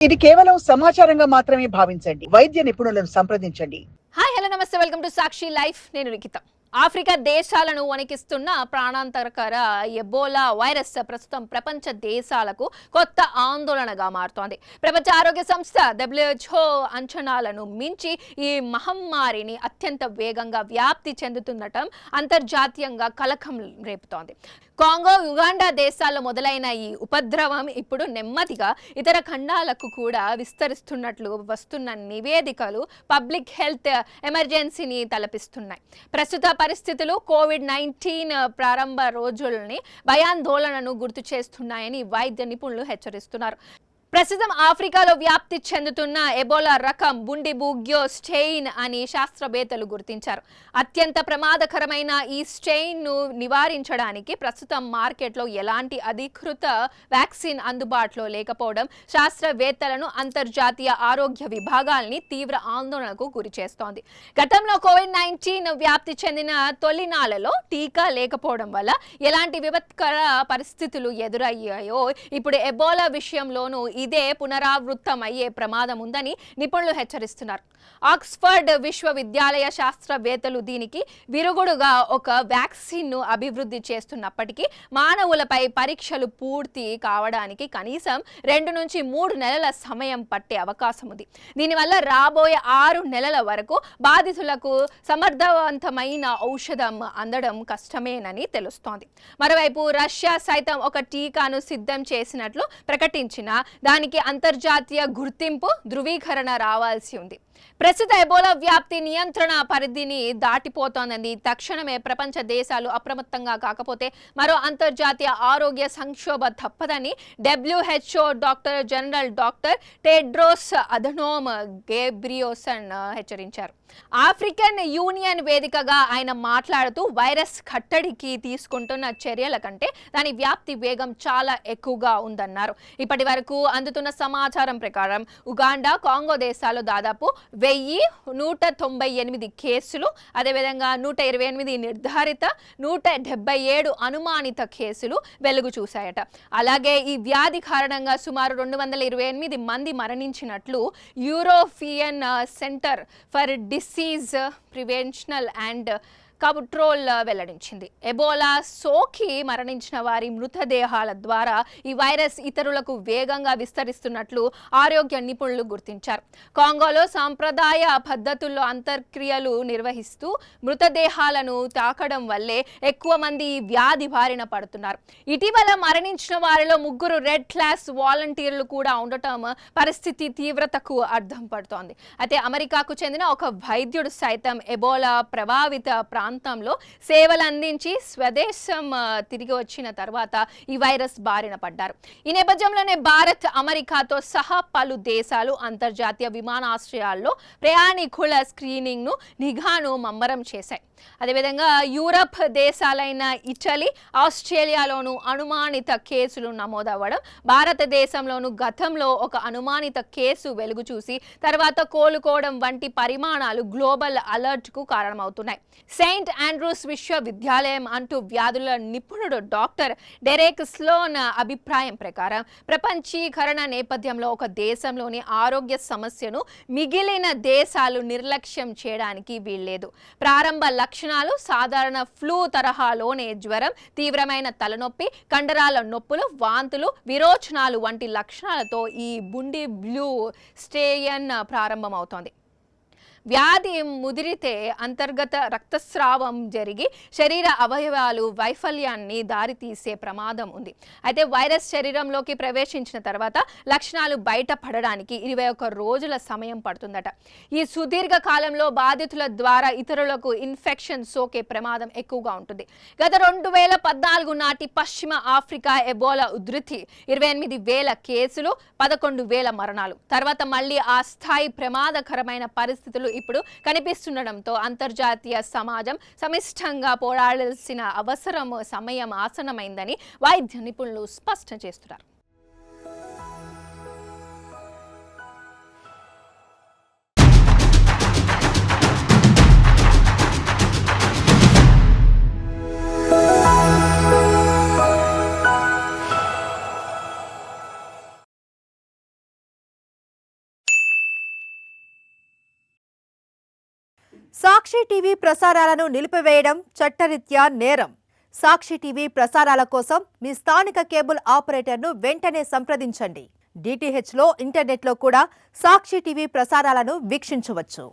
ఇది కేవలం సమాచారంగా మాత్రమే భావించండి. వైద్య నిపుణులను సంప్రదించండి. హాయ్ హలో నమస్తే వెల్కమ్ టు సాక్షి లైఫ్. నేను లిఖిత. ఆఫ్రికా దేశాలను వణికిస్తున్న ప్రాణాంతకర ఎబోలా వైరస్ ప్రస్తుతం ప్రపంచ దేశాలకు కొత్త ఆందోళనగా మారుతోంది. ప్రపంచ ఆరోగ్య సంస్థ WHO అంచనాలను మించి ఈ మహమ్మారిని అత్యంత వేగంగా వ్యాప్తి చెందుతుండటం అంతర్జాతీయంగా కలకం రేపుతోంది. కాంగో, యుగాండా దేశాల్లో మొదలైన ఈ ఉపద్రవం ఇప్పుడు నెమ్మదిగా ఇతర ఖండాలకు కూడా విస్తరిస్తున్నట్లు వస్తున్న నివేదికలు పబ్లిక్ హెల్త్ ఎమర్జెన్సీని తలపిస్తున్నాయి. ప్రస్తుత పరిస్థితులు కోవిడ్-19 ప్రారంభ రోజుల్ని భయాందోళనను గుర్తు చేస్తున్నాయని వైద్య నిపుణులు హెచ్చరిస్తున్నారు. ప్రస్తుతం ఆఫ్రికాలో వ్యాప్తి చెందుతున్న ఎబోలా రకం బుండిబుగ్యో స్టెయిన్ అని శాస్త్రవేత్తలు గుర్తించారు. అత్యంత ప్రమాదకరమైన ఈ స్టెయిన్ను నివారించడానికి ప్రస్తుతం మార్కెట్లో ఎలాంటి అధికృత వ్యాక్సిన్ అందుబాటులో లేకపోవడం శాస్త్రవేత్తలను, అంతర్జాతీయ ఆరోగ్య విభాగాల్ని తీవ్ర ఆందోళనకు గురి చేస్తోంది. గతంలో కోవిడ్-19 వ్యాప్తి చెందిన తొలినాళ్లలో టీకా లేకపోవడం వల్ల ఎలాంటి విపత్కర పరిస్థితులు ఎదురయ్యాయో ఇప్పుడు ఎబోలా విషయంలోనూ ఇదే పునరావృతమయ్యే ప్రమాదం ఉందని నిపుణులు హెచ్చరిస్తున్నారు. ఆక్స్ఫర్డ్ విశ్వవిద్యాలయ శాస్త్రవేత్తలు దీనికి విరుగుడుగా ఒక వ్యాక్సిన్ను అభివృద్ధి చేస్తున్నప్పటికీ మానవులపై పరీక్షలు పూర్తి కావడానికి కనీసం 2 నుంచి 3 నెలల సమయం పట్టే అవకాశం ఉంది. దీనివల్ల రాబోయే 6 నెలల వరకు బాధితులకు సమర్థవంతమైన ఔషధం అందడం కష్టమేనని తెలుస్తోంది. మరోవైపు రష్యా సైతం ఒక టీకాను సిద్ధం చేసినట్లు ప్రకటించిన దానికి అంతర్జాతీయ గుర్తింపు, ధృవీకరణ రావాల్సి ఉంది. ప్రస్తుత ఎబోలా వ్యాప్తి నియంత్రణ పరిధిని దాటిపోతోందని, తక్షణమే ప్రపంచ దేశాలు అప్రమత్తంగా కాకపోతే మరో అంతర్జాతీయ ఆరోగ్య సంక్షోభ తప్పదని WHO doctor general doctor Tedros Adhanom Ghebreyesus హెచ్చరించారు. ఆఫ్రికన్ యూనియన్ వేదికగా ఆయన మాట్లాడుతూ వైరస్ కట్టడికి తీసుకుంటున్న చర్యల కంటే దాని వ్యాప్తి వేగం చాలా ఎక్కువగా ఉందన్నారు. ఇప్పటి వరకు అందుతున్న సమాచారం ప్రకారం ఉగాండా, కాంగో దేశాల్లో దాదాపు 1198 కేసులు, అదేవిధంగా 128 నిర్ధారిత, 177 అనుమానిత కేసులు వెలుగు చూశాయట. అలాగే ఈ వ్యాధి కారణంగా సుమారు 228 మంది మరణించినట్లు European centre for disease prevention and control వెల్లడించింది. ఎబోలా సోకి మరణించిన వారి మృతదేహాల ద్వారా ఈ వైరస్ ఇతరులకు వేగంగా విస్తరిస్తున్నట్లు ఆరోగ్య నిపుణులు గుర్తించారు. కాంగోలో సాంప్రదాయ పద్ధతుల్లో అంత్యక్రియలు నిర్వహిస్తూ మృతదేహాలను తాకడం వల్లే ఎక్కువ మంది ఈ వ్యాధి బారిన పడుతున్నారు. ఇటీవల మరణించిన వారిలో 3 రెడ్ క్లాస్ వాలంటీర్లు కూడా ఉండటం పరిస్థితి తీవ్రతకు అర్థం పడుతోంది. అయితే అమెరికాకు చెందిన ఒక వైద్యుడు సైతం ఎబోలా ప్రభావిత ప్రాంతంలో సేవలు అందించి స్వదేశం తిరిగి వచ్చిన తర్వాత ఈ వైరస్ బారిన పడ్డారు. ఈ నేపథ్యంలోనే భారత్, అమెరికాతో సహా పలు దేశాలు అంతర్జాతీయ విమానాశ్రయాల్లో ప్రయాణికుల స్క్రీనింగ్ను, నిఘాను ముమ్మరం చేశాయి. అదేవిధంగా యూరప్ దేశాలైన ఇటలీ, ఆస్ట్రేలియాలోనూ అనుమానిత కేసులు నమోదవ్వడం, భారతదేశంలోనూ గతంలో ఒక అనుమానిత కేసు వెలుగు చూసి తర్వాత కోలుకోవడం వంటి పరిమాణాలు గ్లోబల్ అలర్ట్కు కారణమవుతున్నాయి. సెయింట్ ఆండ్రూస్ విశ్వవిద్యాలయం అంటూ వ్యాధుల నిపుణుడు డాక్టర్ డెరెక్ స్లోన్ అభిప్రాయం ప్రకారం ప్రపంచీకరణ నేపథ్యంలో ఒక దేశంలోని ఆరోగ్య సమస్యను మిగిలిన దేశాలు నిర్లక్ష్యం చేయడానికి వీల్లేదు. ప్రారంభ లక్షణాలు సాధారణ ఫ్లూ తరహాలోనే జ్వరం, తీవ్రమైన తలనొప్పి, కండరాల నొప్పులు, వాంతులు, విరోచనాలు వంటి లక్షణాలతో ఈ బుండిబ్యూ స్టెయిన్ ప్రారంభమవుతోంది. వ్యాధి ముదిరితే అంతర్గత రక్తస్రావం జరిగి శరీర అవయవాలు వైఫల్యాన్ని దారితీసే ప్రమాదం ఉంది. అయితే వైరస్ శరీరంలోకి ప్రవేశించిన తర్వాత లక్షణాలు బయటపడడానికి 21 రోజుల సమయం పడుతుందట. ఈ సుదీర్ఘ కాలంలో బాధితుల ద్వారా ఇతరులకు ఇన్ఫెక్షన్ సోకే ప్రమాదం ఎక్కువగా ఉంటుంది. గత 2014 నాటి పశ్చిమ ఆఫ్రికా ఎబోలా ఉధృతి 28,000 కేసులు, 11,000 మరణాలు. తర్వాత మళ్ళీ ఆ స్థాయి ప్రమాదకరమైన పరిస్థితులు ఇప్పుడు కనిపిస్తుండడంతో అంతర్జాతీయ సమాజం సమిష్టంగా పోరాడాల్సిన సమయం ఆసన్నమైందని వైద్య నిపుణులు స్పష్టం చేస్తున్నారు. సాక్షి టీవీ ప్రసారాలను నిలిపివేయడం చట్టరీత్యా నేరం. సాక్షి టీవీ ప్రసారాల కోసం మీ స్థానిక కేబుల్ ఆపరేటర్ను వెంటనే సంప్రదించండి. DTHలో ఇంటర్నెట్లో కూడా సాక్షి టీవీ ప్రసారాలను వీక్షించవచ్చు.